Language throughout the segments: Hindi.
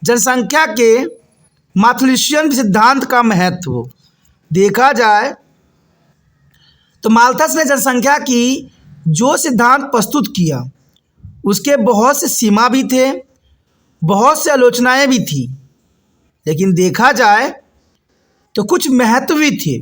जनसंख्या के माथुलिशियन सिद्धांत का महत्व देखा जाए तो माल्थस ने जनसंख्या की जो सिद्धांत प्रस्तुत किया उसके बहुत से सीमा भी थे, बहुत से आलोचनाएं भी थी, लेकिन देखा जाए तो कुछ महत्व भी थे।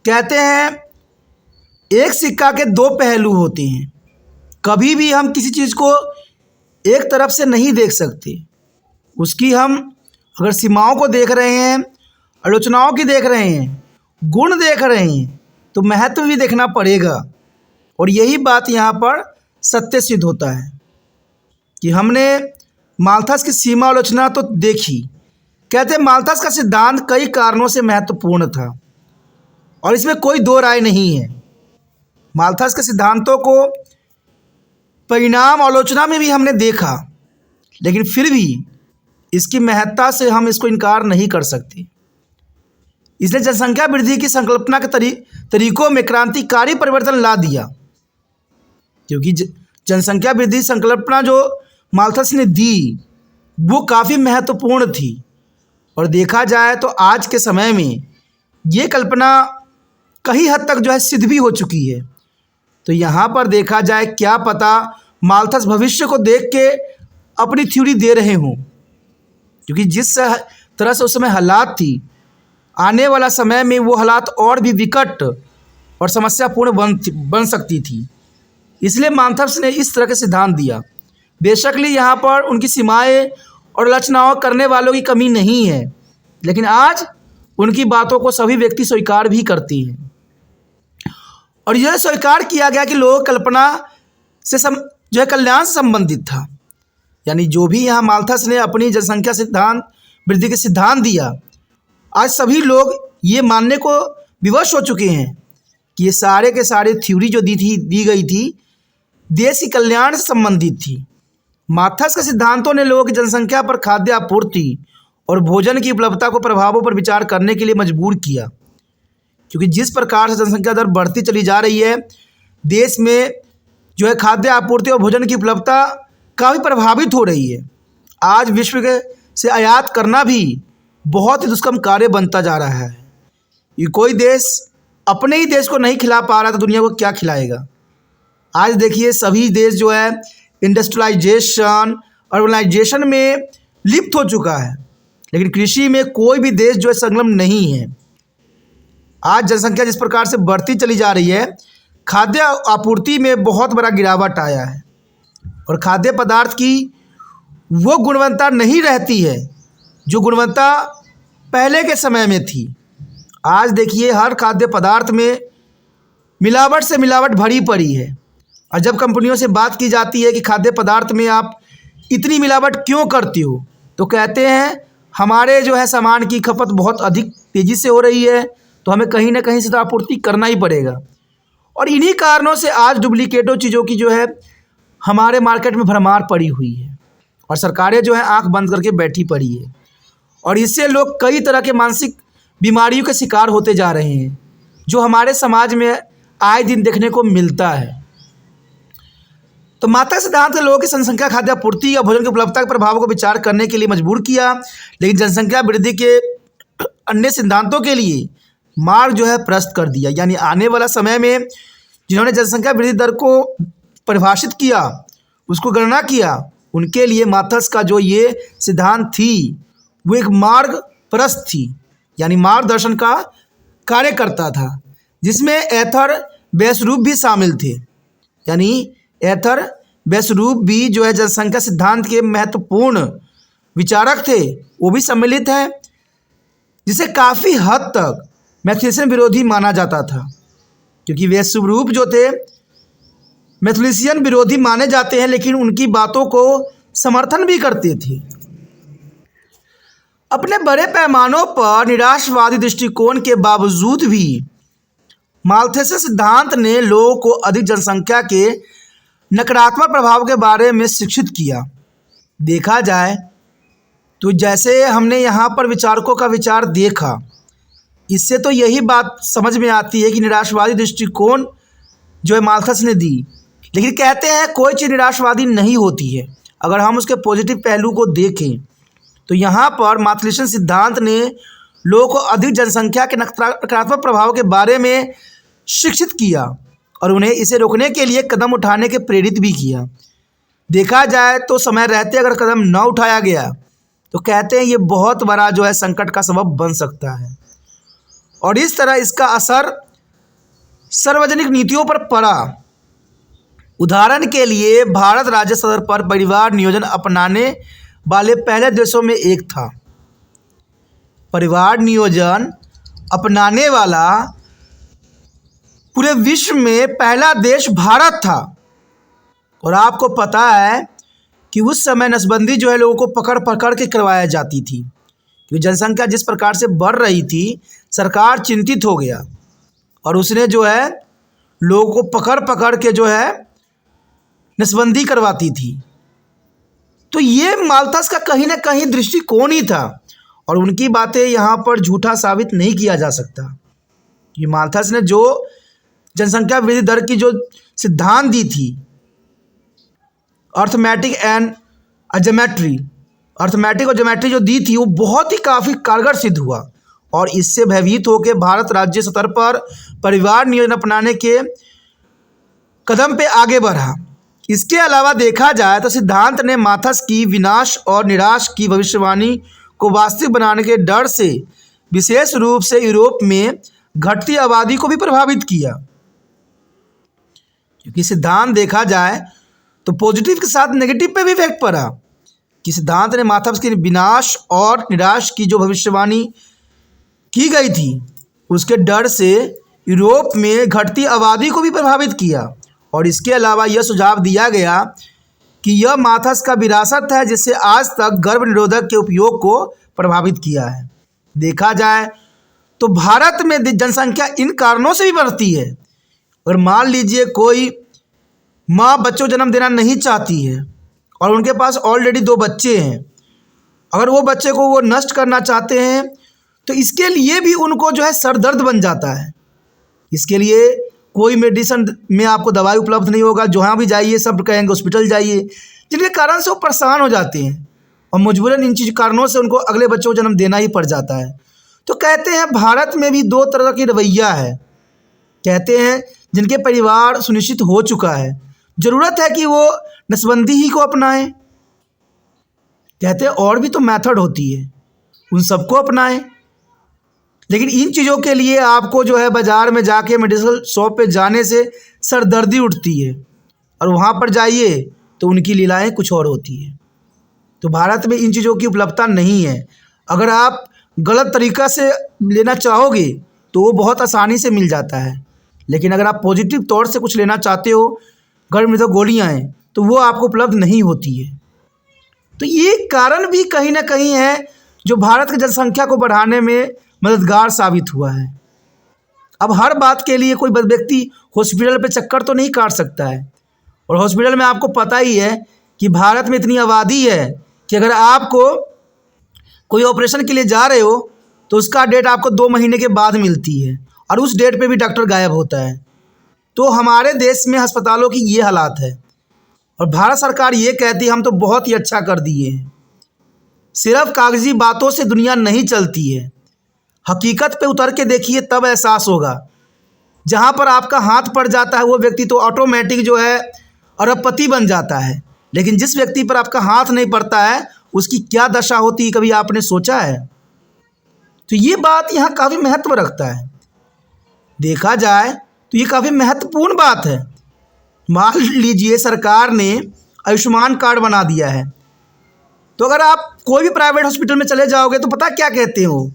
कहते हैं एक सिक्का के दो पहलू होते हैं। कभी भी हम किसी चीज़ को एक तरफ से नहीं देख सकते। उसकी हम अगर सीमाओं को देख रहे हैं, आलोचनाओं की देख रहे हैं, गुण देख रहे हैं, तो महत्व भी देखना पड़ेगा। और यही बात यहाँ पर सत्य सिद्ध होता है कि हमने माल्थस की सीमा आलोचना तो देखी। कहते हैं माल्थस का सिद्धांत कई कारणों से महत्वपूर्ण था और इसमें कोई दो राय नहीं है। माल्थस के सिद्धांतों को परिणाम आलोचना में भी हमने देखा, लेकिन फिर भी इसकी महत्ता से हम इसको इनकार नहीं कर सकते। इसने जनसंख्या वृद्धि की संकल्पना के तरीकों में क्रांतिकारी परिवर्तन ला दिया, क्योंकि जनसंख्या वृद्धि संकल्पना जो माल्थस ने दी वो काफ़ी महत्वपूर्ण थी। और देखा जाए तो आज के समय में ये कल्पना कई हद तक जो है सिद्ध भी हो चुकी है। तो यहाँ पर देखा जाए क्या पता माल्थस भविष्य को देख के अपनी थ्योरी दे रहे हों, क्योंकि जिस तरह से उस समय हालात थी, आने वाला समय में वो हालात और भी विकट और समस्यापूर्ण बन सकती थी। इसलिए माल्थस ने इस तरह के सिद्धांत दिया। बेशक यहाँ पर उनकी सीमाएं और आलोचनाओं करने वालों की कमी नहीं है, लेकिन आज उनकी बातों को सभी व्यक्ति स्वीकार भी करते हैं। और यह स्वीकार किया गया कि लोक कल्पना से जो है कल्याण से संबंधित था। यानी जो भी यहाँ माल्थस ने अपनी जनसंख्या सिद्धांत वृद्धि के सिद्धांत दिया, आज सभी लोग ये मानने को विवश हो चुके हैं कि ये सारे के सारे थ्योरी जो दी गई थी देश की कल्याण से संबंधित थी। माल्थस के सिद्धांतों ने लोगों की जनसंख्या पर खाद्य आपूर्ति और भोजन की उपलब्धता को प्रभावों पर विचार करने के लिए मजबूर किया, क्योंकि जिस प्रकार से जनसंख्या दर बढ़ती चली जा रही है, देश में जो है खाद्य आपूर्ति और भोजन की उपलब्धता काफ़ी प्रभावित हो रही है। आज विश्व के से आयात करना भी बहुत ही दुष्कर्म कार्य बनता जा रहा है। ये कोई देश अपने ही देश को नहीं खिला पा रहा तो दुनिया को क्या खिलाएगा। आज देखिए सभी देश जो है इंडस्ट्रियलाइजेशन अर्बनाइजेशन में लिप्त हो चुका है, लेकिन कृषि में कोई भी देश जो है संलग्न नहीं है। आज जनसंख्या जिस प्रकार से बढ़ती चली जा रही है, खाद्य आपूर्ति में बहुत बड़ा गिरावट आया है और खाद्य पदार्थ की वो गुणवत्ता नहीं रहती है जो गुणवत्ता पहले के समय में थी। आज देखिए हर खाद्य पदार्थ में मिलावट से मिलावट भरी पड़ी है, और जब कंपनियों से बात की जाती है कि खाद्य पदार्थ में आप इतनी मिलावट क्यों करती हो, तो कहते हैं हमारे जो है सामान की खपत बहुत अधिक तेज़ी से हो रही है, तो हमें कहीं ना कहीं से तो आपूर्ति करना ही पड़ेगा। और इन्हीं कारणों से आज डुप्लीकेटो चीज़ों की जो है हमारे मार्केट में भरमार पड़ी हुई है और सरकारें जो है आंख बंद करके बैठी पड़ी है, और इससे लोग कई तरह के मानसिक बीमारियों के शिकार होते जा रहे हैं, जो हमारे समाज में आए दिन देखने को मिलता है। तो माल्थस सिद्धांत ने लोगों की जनसंख्या खाद्य आपूर्ति या भोजन की उपलब्धता के प्रभावों को विचार करने के लिए मजबूर किया, लेकिन जनसंख्या वृद्धि के अन्य सिद्धांतों के लिए मार्ग जो है प्रशस्त कर दिया। यानी आने वाला समय में जिन्होंने जनसंख्या वृद्धि दर को परिभाषित किया, उसको गणना किया, उनके लिए माल्थस का जो ये सिद्धांत थी वो एक मार्ग प्रशस्त थी, यानी मार्गदर्शन का कार्य करता था, जिसमें एथर वेसरूप भी शामिल थे। यानी एथर वेसरूप भी जो है जनसंख्या सिद्धांत के महत्वपूर्ण विचारक थे, वो भी सम्मिलित हैं, जिसे काफ़ी हद तक मैथुलिशियन विरोधी माना जाता था, क्योंकि वेसरूप जो थे मैथुलिशियन विरोधी माने जाते हैं, लेकिन उनकी बातों को समर्थन भी करते थे। अपने बड़े पैमानों पर निराशवादी दृष्टिकोण के बावजूद भी माल्थेस सिद्धांत ने लोगों को अधिक जनसंख्या के नकारात्मक प्रभाव के बारे में शिक्षित किया। देखा जाए तो जैसे हमने यहाँ पर विचारकों का विचार देखा, इससे तो यही बात समझ में आती है कि निराशवादी दृष्टिकोण जो है माल्थस ने दी। लेकिन कहते हैं कोई चीज़ निराशवादी नहीं होती है अगर हम उसके पॉजिटिव पहलू को देखें। तो यहाँ पर माल्थसियन सिद्धांत ने लोगों को अधिक जनसंख्या के नकारात्मक प्रभाव के बारे में शिक्षित किया और उन्हें इसे रोकने के लिए कदम उठाने के प्रेरित भी किया। देखा जाए तो समय रहते अगर कदम न उठाया गया तो कहते हैं ये बहुत बड़ा जो है संकट का सबब बन सकता है और इस तरह इसका असर सार्वजनिक नीतियों पर पड़ा। उदाहरण के लिए भारत राज्य स्तर पर परिवार नियोजन अपनाने वाले पहले देशों में एक था। परिवार नियोजन अपनाने वाला पूरे विश्व में पहला देश भारत था और आपको पता है कि उस समय नसबंदी जो है लोगों को पकड़ पकड़ के करवाया जाती थी क्योंकि जनसंख्या जिस प्रकार से बढ़ रही थी, सरकार चिंतित हो गया और उसने जो है लोगों को पकड़ पकड़ के जो है नसबंदी करवाती थी। तो ये माल्थस का कहीं ना कहीं दृष्टिकोण ही था और उनकी बातें यहाँ पर झूठा साबित नहीं किया जा सकता। ये माल्थस ने जो जनसंख्या वृद्धि दर की जो सिद्धांत दी थी, अर्थमेटिक और ज्योमेट्री जो दी थी, वो बहुत ही काफ़ी कारगर सिद्ध हुआ और इससे भयभीत होकर भारत राज्य स्तर पर परिवार नियोजन अपनाने के कदम पे आगे बढ़ा। इसके अलावा देखा जाए तो सिद्धांत ने माल्थस की विनाश और निराश की भविष्यवाणी को वास्तविक बनाने के डर से विशेष रूप से यूरोप में घटती आबादी को भी प्रभावित किया, क्योंकि सिद्धांत देखा जाए तो पॉजिटिव के साथ नेगेटिव पे भी इफेक्ट पड़ा कि सिद्धांत ने माल्थस के विनाश और निराश की जो भविष्यवाणी की गई थी उसके डर से यूरोप में घटती आबादी को भी प्रभावित किया और इसके अलावा यह सुझाव दिया गया कि यह माल्थस का विरासत है जिससे आज तक गर्भ निरोधक के उपयोग को प्रभावित किया है। देखा जाए तो भारत में जनसंख्या इन कारणों से भी बढ़ती है। अगर मान लीजिए कोई माँ बच्चों को जन्म देना नहीं चाहती है और उनके पास ऑलरेडी 2 बच्चे हैं, अगर वो बच्चे को वो नष्ट करना चाहते हैं तो इसके लिए भी उनको जो है सर दर्द बन जाता है। इसके लिए कोई मेडिसिन में आपको दवाई उपलब्ध नहीं होगा, जहाँ भी जाइए सब कहेंगे हॉस्पिटल जाइए, जिनके कारण से वो परेशान हो जाते हैं और मजबूरन इन चीज़ कारणों से उनको अगले बच्चों को जन्म देना ही पड़ जाता है। तो कहते हैं भारत में भी 2 तरह की रवैया है। कहते हैं जिनके परिवार सुनिश्चित हो चुका है, ज़रूरत है कि वो नसबंदी ही को अपनाएं। कहते हैं और भी तो मेथड होती है, उन सबको अपनाएं। लेकिन इन चीज़ों के लिए आपको जो है बाज़ार में जाके मेडिकल शॉप पे जाने से सरदर्दी उठती है और वहाँ पर जाइए तो उनकी लीलाएं कुछ और होती है। तो भारत में इन चीज़ों की उपलब्धता नहीं है। अगर आप गलत तरीक़ा से लेना चाहोगे तो वो बहुत आसानी से मिल जाता है, लेकिन अगर आप पॉजिटिव तौर से कुछ लेना चाहते हो, गर्भ निरोधक गोलियाँ हैं, तो वो आपको उपलब्ध नहीं होती है। तो ये कारण भी कहीं ना कहीं है जो भारत की जनसंख्या को बढ़ाने में मददगार साबित हुआ है। अब हर बात के लिए कोई व्यक्ति हॉस्पिटल पे चक्कर तो नहीं काट सकता है और हॉस्पिटल में आपको पता ही है कि भारत में इतनी आबादी है कि अगर आपको कोई ऑपरेशन के लिए जा रहे हो तो उसका डेट आपको 2 महीने के बाद मिलती है और उस डेट पे भी डॉक्टर गायब होता है। तो हमारे देश में अस्पतालों की ये हालात है और भारत सरकार ये कहती है हम तो बहुत ही अच्छा कर दिए हैं। सिर्फ कागजी बातों से दुनिया नहीं चलती है, हकीकत पे उतर के देखिए तब एहसास होगा। जहाँ पर आपका हाथ पड़ जाता है वो व्यक्ति तो ऑटोमेटिक जो है अरबपति बन जाता है, लेकिन जिस व्यक्ति पर आपका हाथ नहीं पड़ता है उसकी क्या दशा होती है, कभी आपने सोचा है? तो ये बात यहाँ काफ़ी महत्व रखता है। देखा जाए तो ये काफ़ी महत्वपूर्ण बात है। मान लीजिए सरकार ने आयुष्मान कार्ड बना दिया है, तो अगर आप कोई भी प्राइवेट हॉस्पिटल में चले जाओगे तो पता क्या कहते हो,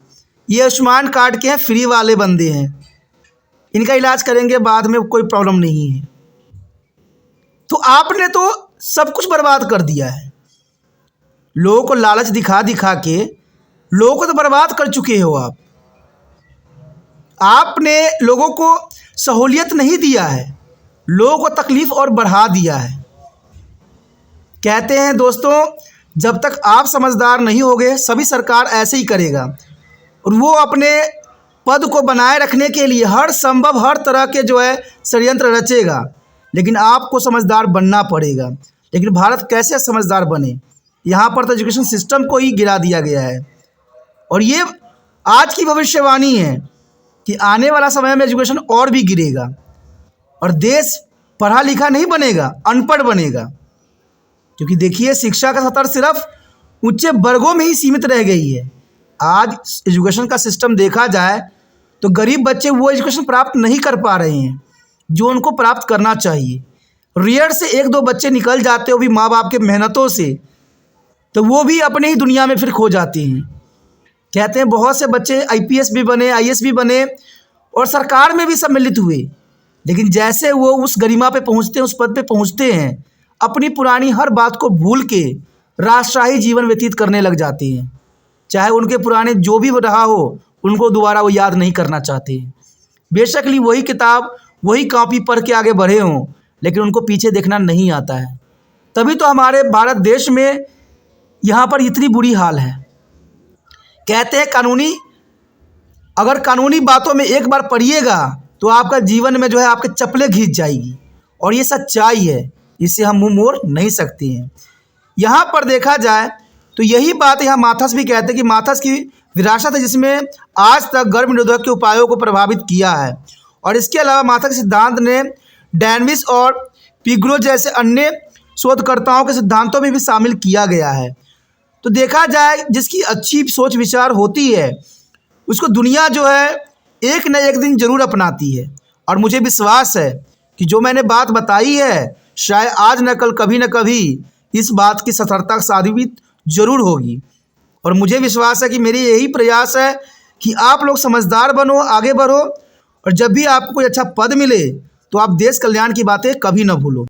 ये आयुष्मान कार्ड के हैं, फ्री वाले बंदे हैं, इनका इलाज करेंगे, बाद में कोई प्रॉब्लम नहीं है। तो आपने तो सब कुछ बर्बाद कर दिया है। लोगों को लालच दिखा दिखा के लोगों को तो बर्बाद कर चुके हो। आपने लोगों को सहूलियत नहीं दिया है, लोगों को तकलीफ़ और बढ़ा दिया है। कहते हैं दोस्तों, जब तक आप समझदार नहीं होगे सभी सरकार ऐसे ही करेगा, और वो अपने पद को बनाए रखने के लिए हर संभव हर तरह के जो है षड्यंत्र रचेगा, लेकिन आपको समझदार बनना पड़ेगा। लेकिन भारत कैसे समझदार बने? यहाँ पर तो एजुकेशन सिस्टम को ही गिरा दिया गया है, और ये आज की भविष्यवाणी है कि आने वाला समय में एजुकेशन और भी गिरेगा और देश पढ़ा लिखा नहीं बनेगा, अनपढ़ बनेगा। क्योंकि देखिए, शिक्षा का स्तर सिर्फ उच्च वर्गों में ही सीमित रह गई है। आज एजुकेशन का सिस्टम देखा जाए तो गरीब बच्चे वो एजुकेशन प्राप्त नहीं कर पा रहे हैं जो उनको प्राप्त करना चाहिए। रेयर से एक दो बच्चे निकल जाते हो भी माँ बाप के मेहनतों से, तो वो भी अपने ही दुनिया में फिर खो जाते हैं। कहते हैं बहुत से बच्चे IPS भी बने, IAS भी बने और सरकार में भी सम्मिलित हुए, लेकिन जैसे वो उस गरिमा पे पहुँचते हैं, उस पद पे पहुँचते हैं, अपनी पुरानी हर बात को भूल के राजशाही जीवन व्यतीत करने लग जाते हैं। चाहे उनके पुराने जो भी रहा हो, उनको दोबारा वो याद नहीं करना चाहते हैं। बेशक ही वही किताब वही कॉपी पढ़ के आगे बढ़े हों, लेकिन उनको पीछे देखना नहीं आता है। तभी तो हमारे भारत देश में यहाँ पर इतनी बुरी हाल है। कहते हैं अगर कानूनी बातों में एक बार पढ़िएगा तो आपका जीवन में जो है आपके चप्पलें घिस जाएगी, और ये सच्चाई है, इससे हम मुंह मोड़ नहीं सकते हैं। यहाँ पर देखा जाए तो यही बात यहाँ माथस भी कहते हैं कि माथस की विरासत है जिसमें आज तक गर्भ निरोधक के उपायों को प्रभावित किया है, और इसके अलावा माथस के सिद्धांत ने डैनविस और पिग्रो जैसे अन्य शोधकर्ताओं के सिद्धांतों में भी शामिल किया गया है। तो देखा जाए, जिसकी अच्छी सोच विचार होती है उसको दुनिया जो है एक न एक दिन ज़रूर अपनाती है, और मुझे विश्वास है कि जो मैंने बात बताई है शायद आज न कल कभी न कभी इस बात की सफलता साबित जरूर होगी। और मुझे विश्वास है कि मेरी यही प्रयास है कि आप लोग समझदार बनो, आगे बढ़ो, और जब भी आपको कोई अच्छा पद मिले तो आप देश कल्याण की बातें कभी न भूलो।